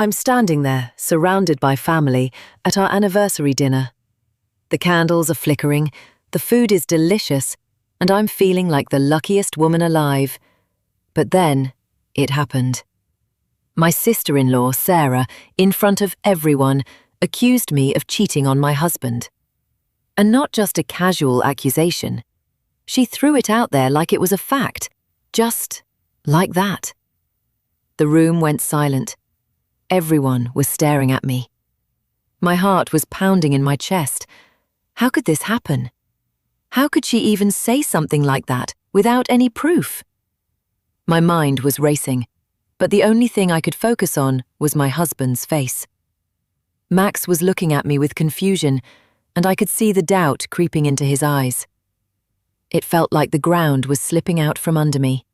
I'm standing there, surrounded by family, at our anniversary dinner. The candles are flickering, the food is delicious, and I'm feeling like the luckiest woman alive. But then, it happened. My sister-in-law, Sarah, in front of everyone, accused me of cheating on my husband. And not just a casual accusation. She threw it out there like it was a fact, just like that. The room went silent. Everyone was staring at me. My heart was pounding in my chest. How could this happen? How could she even say something like that without any proof? My mind was racing, but the only thing I could focus on was my husband's face. Max was looking at me with confusion, and I could see the doubt creeping into his eyes. It felt like the ground was slipping out from under me.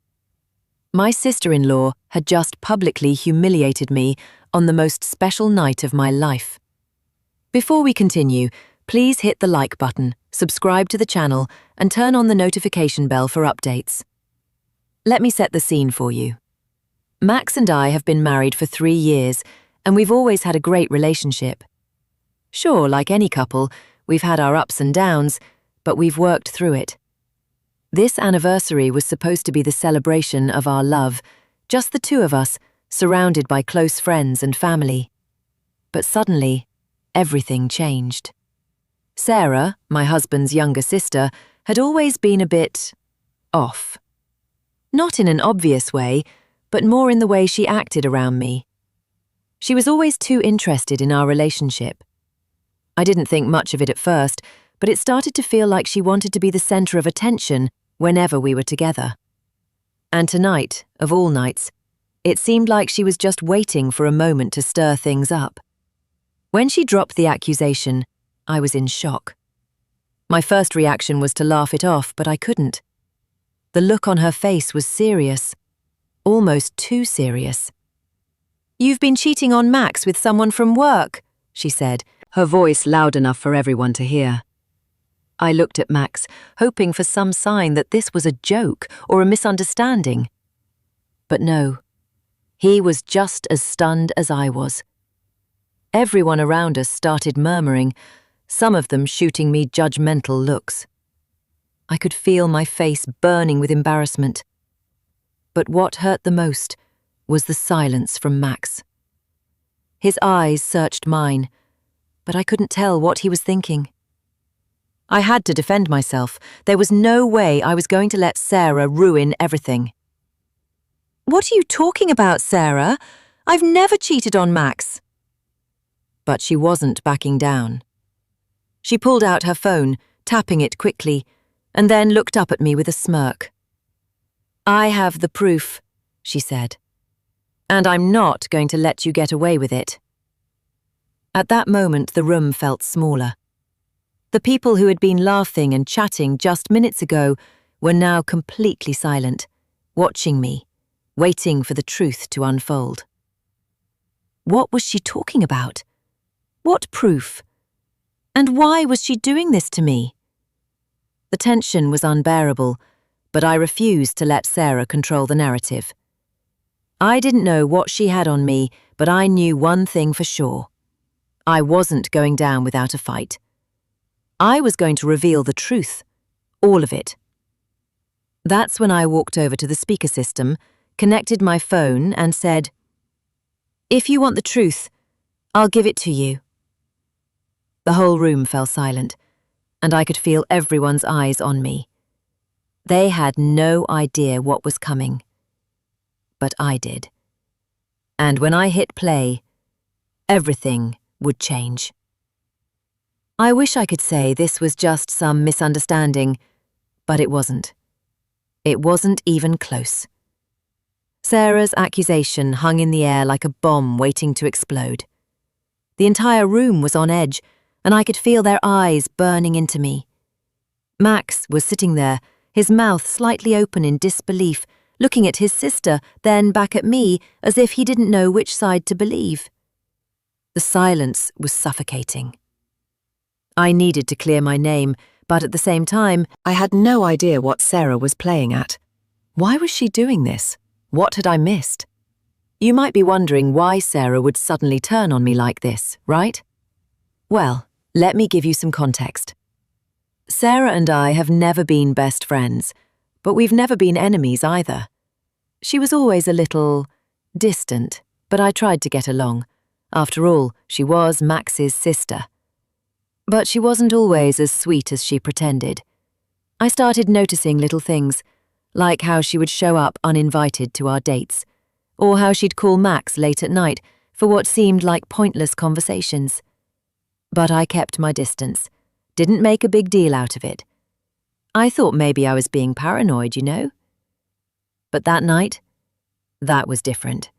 My sister-in-law had just publicly humiliated me on the most special night of my life. Before we continue, please hit the like button, subscribe to the channel, and turn on the notification bell for updates. Let me set the scene for you. Max and I have been married for 3 years, and we've always had a great relationship. Sure, like any couple, we've had our ups and downs, but we've worked through it. This anniversary was supposed to be the celebration of our love, just the two of us, surrounded by close friends and family. But suddenly, everything changed. Sarah, my husband's younger sister, had always been a bit off. Not in an obvious way, but more in the way she acted around me. She was always too interested in our relationship. I didn't think much of it at first, but it started to feel like she wanted to be the center of attention whenever we were together. And tonight, of all nights, it seemed like she was just waiting for a moment to stir things up. When she dropped the accusation, I was in shock. My first reaction was to laugh it off, but I couldn't. The look on her face was serious, almost too serious. "You've been cheating on Max with someone from work," she said, her voice loud enough for everyone to hear. I looked at Max, hoping for some sign that this was a joke or a misunderstanding. But no, he was just as stunned as I was. Everyone around us started murmuring, some of them shooting me judgmental looks. I could feel my face burning with embarrassment. But what hurt the most was the silence from Max. His eyes searched mine, but I couldn't tell what he was thinking. I had to defend myself. There was no way I was going to let Sarah ruin everything. "What are you talking about, Sarah? I've never cheated on Max." But she wasn't backing down. She pulled out her phone, tapping it quickly, and then looked up at me with a smirk. "I have the proof," she said, "and I'm not going to let you get away with it." At that moment, the room felt smaller. The people who had been laughing and chatting just minutes ago were now completely silent, watching me, waiting for the truth to unfold. What was she talking about? What proof? And why was she doing this to me? The tension was unbearable, but I refused to let Sarah control the narrative. I didn't know what she had on me, but I knew one thing for sure. I wasn't going down without a fight. I was going to reveal the truth, all of it. That's when I walked over to the speaker system, connected my phone and said, "If you want the truth, I'll give it to you." The whole room fell silent, and I could feel everyone's eyes on me. They had no idea what was coming. But I did. And when I hit play, everything would change. I wish I could say this was just some misunderstanding, but it wasn't. It wasn't even close. Sarah's accusation hung in the air like a bomb waiting to explode. The entire room was on edge, and I could feel their eyes burning into me. Max was sitting there, his mouth slightly open in disbelief, looking at his sister, then back at me, as if he didn't know which side to believe. The silence was suffocating. I needed to clear my name, but at the same time, I had no idea what Sarah was playing at. Why was she doing this? What had I missed? You might be wondering why Sarah would suddenly turn on me like this, right? Well, let me give you some context. Sarah and I have never been best friends, but we've never been enemies either. She was always a little distant, but I tried to get along. After all, she was Max's sister. But she wasn't always as sweet as she pretended. I started noticing little things, like how she would show up uninvited to our dates, or how she'd call Max late at night for what seemed like pointless conversations. But I kept my distance, didn't make a big deal out of it. I thought maybe I was being paranoid, you know? But that night, that was different.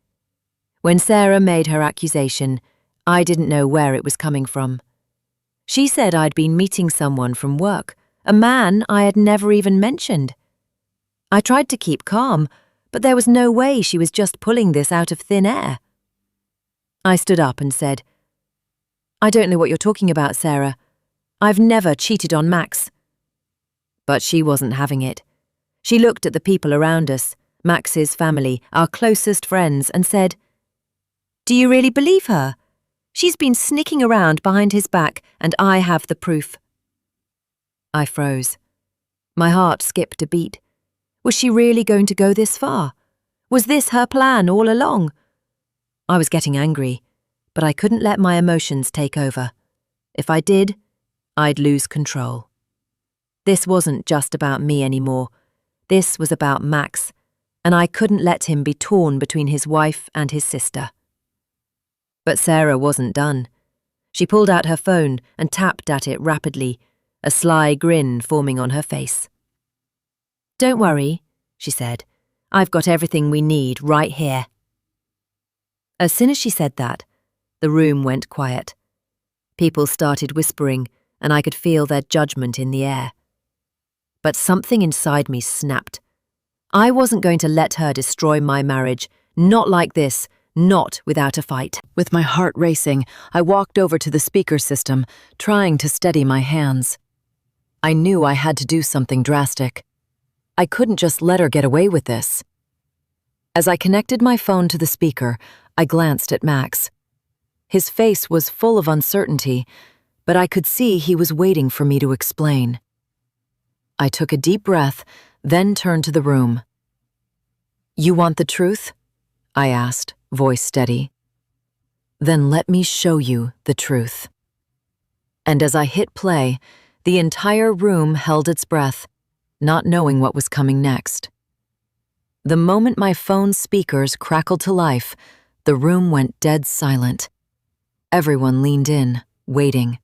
When Sarah made her accusation, I didn't know where it was coming from. She said I'd been meeting someone from work, a man I had never even mentioned. I tried to keep calm, but there was no way she was just pulling this out of thin air. I stood up and said, "I don't know what you're talking about, Sarah. I've never cheated on Max." But she wasn't having it. She looked at the people around us, Max's family, our closest friends, and said, "Do you really believe her? She's been sneaking around behind his back, and I have the proof." I froze. My heart skipped a beat. Was she really going to go this far? Was this her plan all along? I was getting angry, but I couldn't let my emotions take over. If I did, I'd lose control. This wasn't just about me anymore. This was about Max, and I couldn't let him be torn between his wife and his sister. But Sarah wasn't done. She pulled out her phone and tapped at it rapidly, a sly grin forming on her face. "Don't worry," she said. "I've got everything we need right here." As soon as she said that, the room went quiet. People started whispering, and I could feel their judgment in the air. But something inside me snapped. I wasn't going to let her destroy my marriage, not like this, not without a fight. With my heart racing, I walked over to the speaker system, trying to steady my hands. I knew I had to do something drastic. I couldn't just let her get away with this. As I connected my phone to the speaker, I glanced at Max. His face was full of uncertainty, but I could see he was waiting for me to explain. I took a deep breath, then turned to the room. "You want the truth?" I asked, voice steady. "Then let me show you the truth." And as I hit play, the entire room held its breath, not knowing what was coming next. The moment my phone's speakers crackled to life, the room went dead silent. Everyone leaned in, waiting.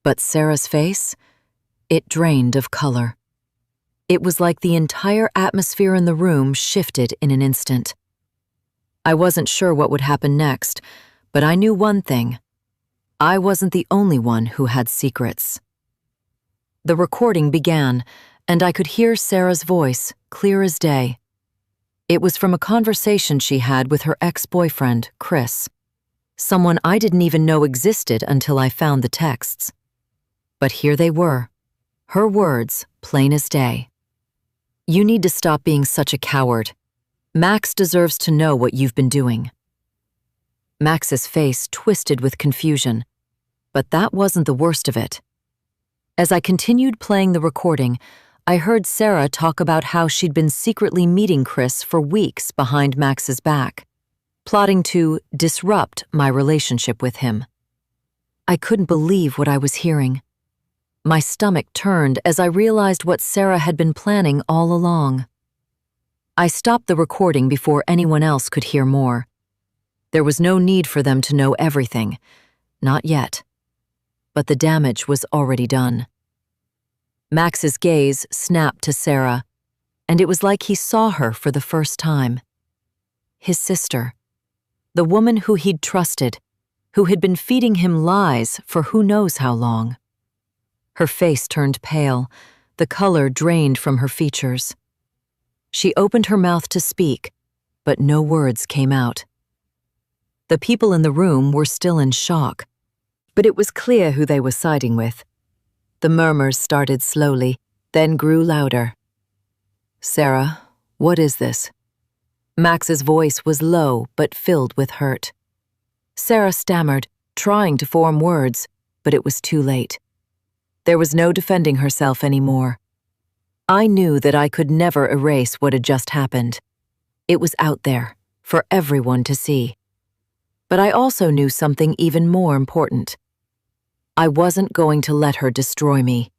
But Sarah's face? It drained of color. It was like the entire atmosphere in the room shifted in an instant. I wasn't sure what would happen next, but I knew one thing. I wasn't the only one who had secrets. The recording began, and I could hear Sarah's voice, clear as day. It was from a conversation she had with her ex-boyfriend, Chris, someone I didn't even know existed until I found the texts. But here they were, her words, plain as day. "You need to stop being such a coward. Max deserves to know what you've been doing." Max's face twisted with confusion, but that wasn't the worst of it. As I continued playing the recording, I heard Sarah talk about how she'd been secretly meeting Chris for weeks behind Max's back, plotting to disrupt my relationship with him. I couldn't believe what I was hearing. My stomach turned as I realized what Sarah had been planning all along. I stopped the recording before anyone else could hear more. There was no need for them to know everything. Not yet. But the damage was already done. Max's gaze snapped to Sarah, and it was like he saw her for the first time. His sister. The woman who he'd trusted, who had been feeding him lies for who knows how long. Her face turned pale, the color drained from her features. She opened her mouth to speak, but no words came out. The people in the room were still in shock, but it was clear who they were siding with. The murmurs started slowly, then grew louder. "Sarah, what is this? Max's voice was low but filled with hurt. Sarah stammered, trying to form words, but it was too late. There was no defending herself anymore. I knew that I could never erase what had just happened. It was out there, for everyone to see. But I also knew something even more important. I wasn't going to let her destroy me.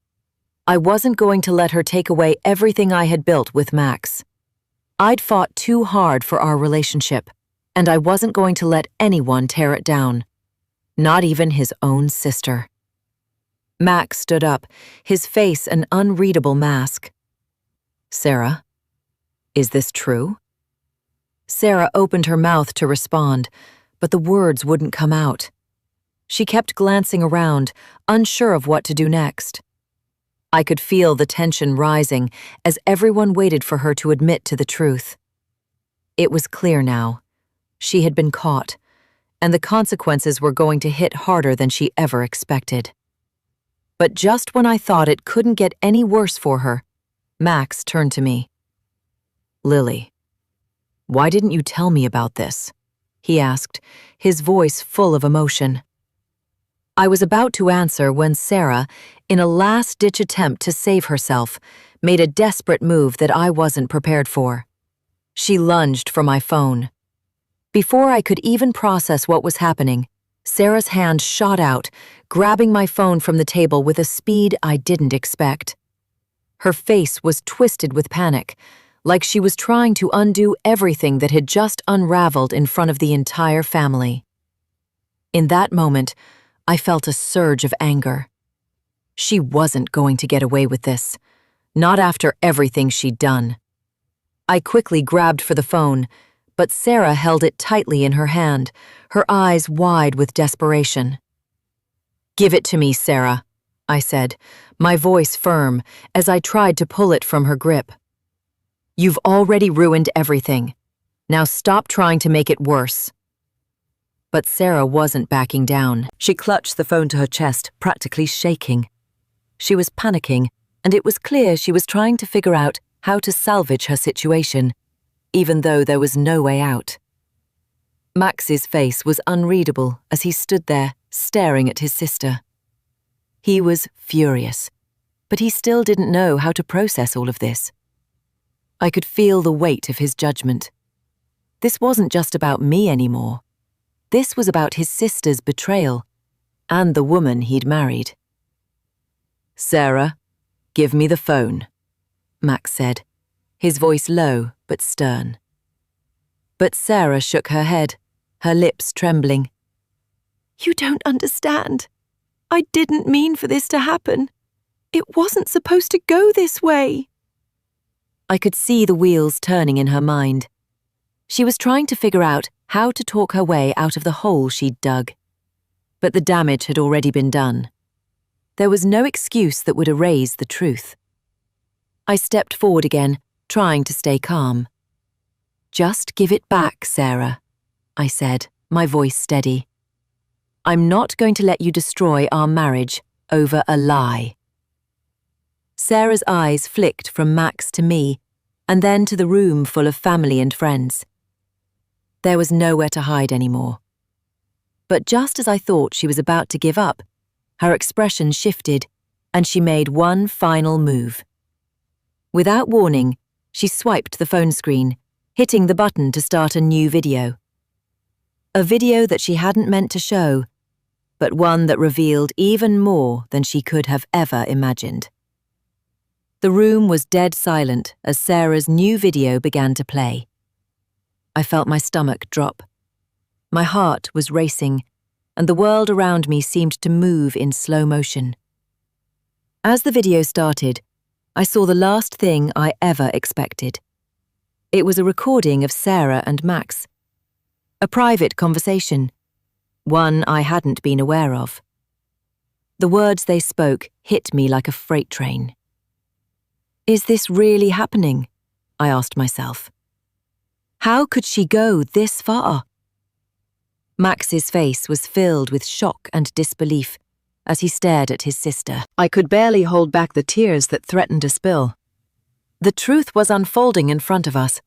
I wasn't going to let her take away everything I had built with Max. I'd fought too hard for our relationship, and I wasn't going to let anyone tear it down. Not even his own sister. Max stood up, his face an unreadable mask. "Sarah, is this true?" Sarah opened her mouth to respond, but the words wouldn't come out. She kept glancing around, unsure of what to do next. I could feel the tension rising as everyone waited for her to admit to the truth. It was clear now. She had been caught, and the consequences were going to hit harder than she ever expected. But just when I thought it couldn't get any worse for her, Max turned to me. "Lily, why didn't you tell me about this?" he asked, his voice full of emotion. I was about to answer when Sarah, in a last-ditch attempt to save herself, made a desperate move that I wasn't prepared for. She lunged for my phone. Before I could even process what was happening, Sarah's hand shot out, grabbing my phone from the table with a speed I didn't expect. Her face was twisted with panic, like she was trying to undo everything that had just unraveled in front of the entire family. In that moment, I felt a surge of anger. She wasn't going to get away with this, not after everything she'd done. I quickly grabbed for the phone, but Sarah held it tightly in her hand, her eyes wide with desperation. "Give it to me, Sarah," I said, my voice firm as I tried to pull it from her grip. "You've already ruined everything. Now stop trying to make it worse." But Sarah wasn't backing down. She clutched the phone to her chest, practically shaking. She was panicking, and it was clear she was trying to figure out how to salvage her situation, even though there was no way out. Max's face was unreadable as he stood there, staring at his sister. He was furious, but he still didn't know how to process all of this. I could feel the weight of his judgment. This wasn't just about me anymore. This was about his sister's betrayal, and the woman he'd married. "Sarah, give me the phone," Max said, his voice low but stern. But Sarah shook her head, her lips trembling. "You don't understand. I didn't mean for this to happen. It wasn't supposed to go this way." I could see the wheels turning in her mind. She was trying to figure out how to talk her way out of the hole she'd dug. But the damage had already been done. There was no excuse that would erase the truth. I stepped forward again, trying to stay calm. "Just give it back, Sarah," I said, my voice steady. "I'm not going to let you destroy our marriage over a lie." Sarah's eyes flicked from Max to me, and then to the room full of family and friends. There was nowhere to hide anymore. But just as I thought she was about to give up, her expression shifted, and she made one final move. Without warning, she swiped the phone screen, hitting the button to start a new video. A video that she hadn't meant to show, but one that revealed even more than she could have ever imagined. The room was dead silent as Sarah's new video began to play. I felt my stomach drop. My heart was racing, and the world around me seemed to move in slow motion. As the video started, I saw the last thing I ever expected. It was a recording of Sarah and Max. A private conversation, one I hadn't been aware of. The words they spoke hit me like a freight train. Is this really happening? I asked myself. How could she go this far? Max's face was filled with shock and disbelief as he stared at his sister. I could barely hold back the tears that threatened to spill. The truth was unfolding in front of us,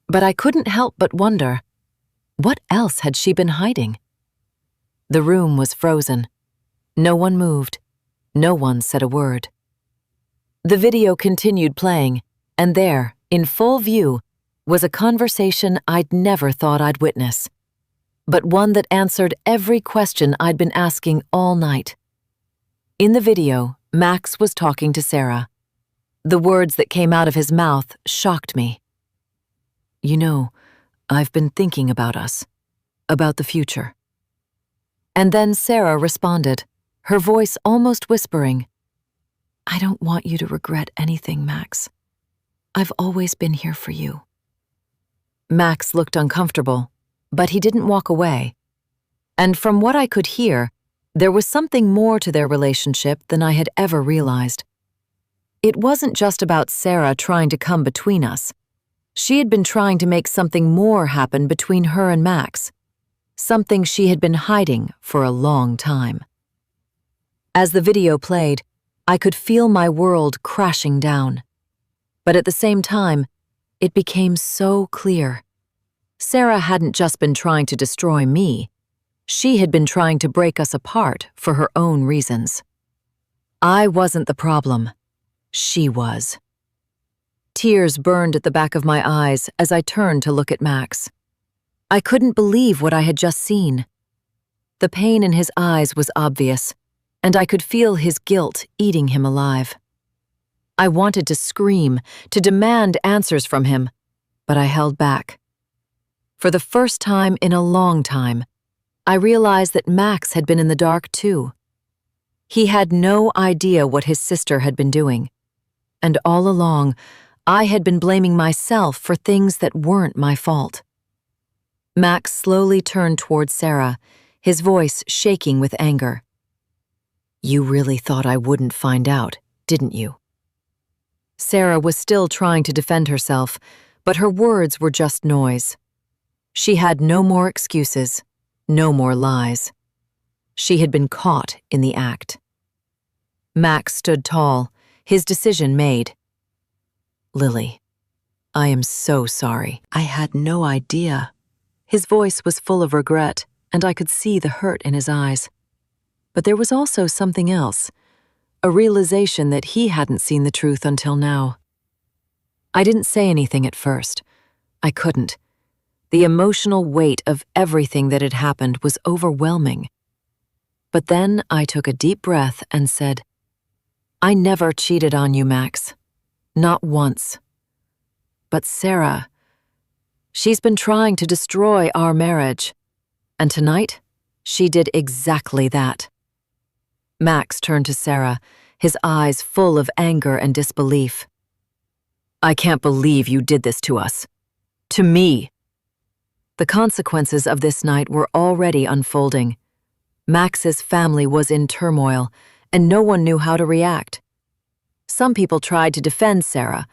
But I couldn't help but wonder, what else had she been hiding? The room was frozen. No one moved. No one said a word. The video continued playing, and there, in full view, was a conversation I'd never thought I'd witness, but one that answered every question I'd been asking all night. In the video, Max was talking to Sarah. The words that came out of his mouth shocked me. "You know, I've been thinking about us, about the future." And then Sarah responded, her voice almost whispering, "I don't want you to regret anything, Max. I've always been here for you." Max looked uncomfortable, but he didn't walk away. And from what I could hear, there was something more to their relationship than I had ever realized. It wasn't just about Sarah trying to come between us. She had been trying to make something more happen between her and Max, something she had been hiding for a long time. As the video played, I could feel my world crashing down. But at the same time, it became so clear. Sarah hadn't just been trying to destroy me. She had been trying to break us apart for her own reasons. I wasn't the problem. She was. Tears burned at the back of my eyes as I turned to look at Max. I couldn't believe what I had just seen. The pain in his eyes was obvious, and I could feel his guilt eating him alive. I wanted to scream, to demand answers from him, but I held back. For the first time in a long time, I realized that Max had been in the dark too. He had no idea what his sister had been doing, and all along, I had been blaming myself for things that weren't my fault. Max slowly turned towards Sarah, his voice shaking with anger. "You really thought I wouldn't find out, didn't you?" Sarah was still trying to defend herself, but her words were just noise. She had no more excuses, no more lies. She had been caught in the act. Max stood tall, his decision made. "Lily, I am so sorry. I had no idea." His voice was full of regret, and I could see the hurt in his eyes. But there was also something else, a realization that he hadn't seen the truth until now. I didn't say anything at first. I couldn't. The emotional weight of everything that had happened was overwhelming. But then I took a deep breath and said, "I never cheated on you, Max. Not once. But Sarah, she's been trying to destroy our marriage. And tonight, she did exactly that." Max turned to Sarah, his eyes full of anger and disbelief. "I can't believe you did this to us. To me." The consequences of this night were already unfolding. Max's family was in turmoil, and no one knew how to react. Some people tried to defend Sarah,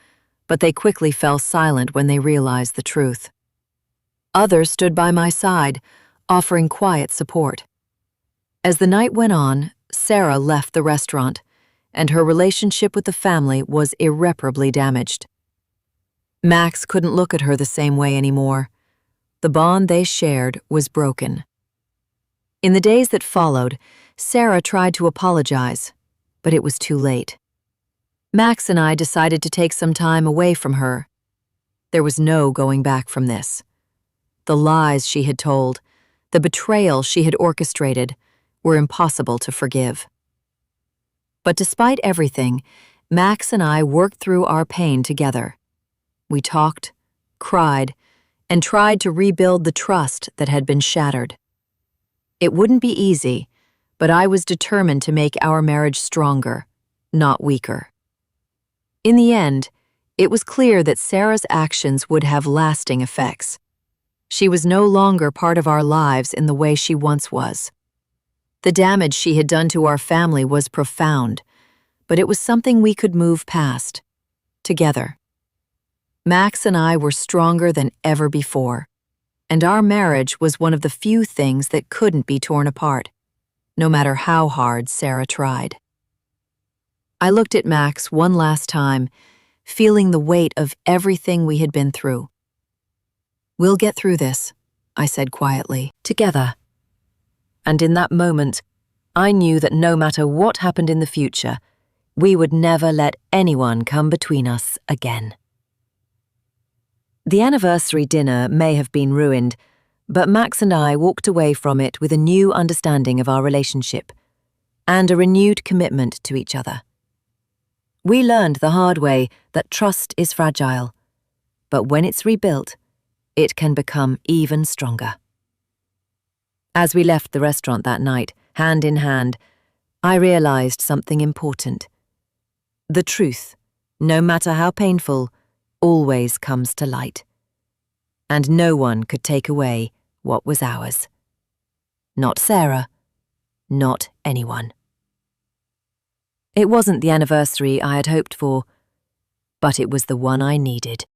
but they quickly fell silent when they realized the truth. Others stood by my side, offering quiet support. As the night went on, Sarah left the restaurant, and her relationship with the family was irreparably damaged. Max couldn't look at her the same way anymore. The bond they shared was broken. In the days that followed, Sarah tried to apologize, but it was too late. Max and I decided to take some time away from her. There was no going back from this. The lies she had told, the betrayal she had orchestrated, were impossible to forgive. But despite everything, Max and I worked through our pain together. We talked, cried, and tried to rebuild the trust that had been shattered. It wouldn't be easy, but I was determined to make our marriage stronger, not weaker. In the end, it was clear that Sarah's actions would have lasting effects. She was no longer part of our lives in the way she once was. The damage she had done to our family was profound, but it was something we could move past, together. Max and I were stronger than ever before, and our marriage was one of the few things that couldn't be torn apart, no matter how hard Sarah tried. I looked at Max one last time, feeling the weight of everything we had been through. "We'll get through this," I said quietly, "together." And in that moment, I knew that no matter what happened in the future, we would never let anyone come between us again. The anniversary dinner may have been ruined, but Max and I walked away from it with a new understanding of our relationship and a renewed commitment to each other. We learned the hard way that trust is fragile, but when it's rebuilt, it can become even stronger. As we left the restaurant that night, hand in hand, I realized something important. The truth, no matter how painful, always comes to light. And no one could take away what was ours. Not Sarah, not anyone. It wasn't the anniversary I had hoped for, but it was the one I needed.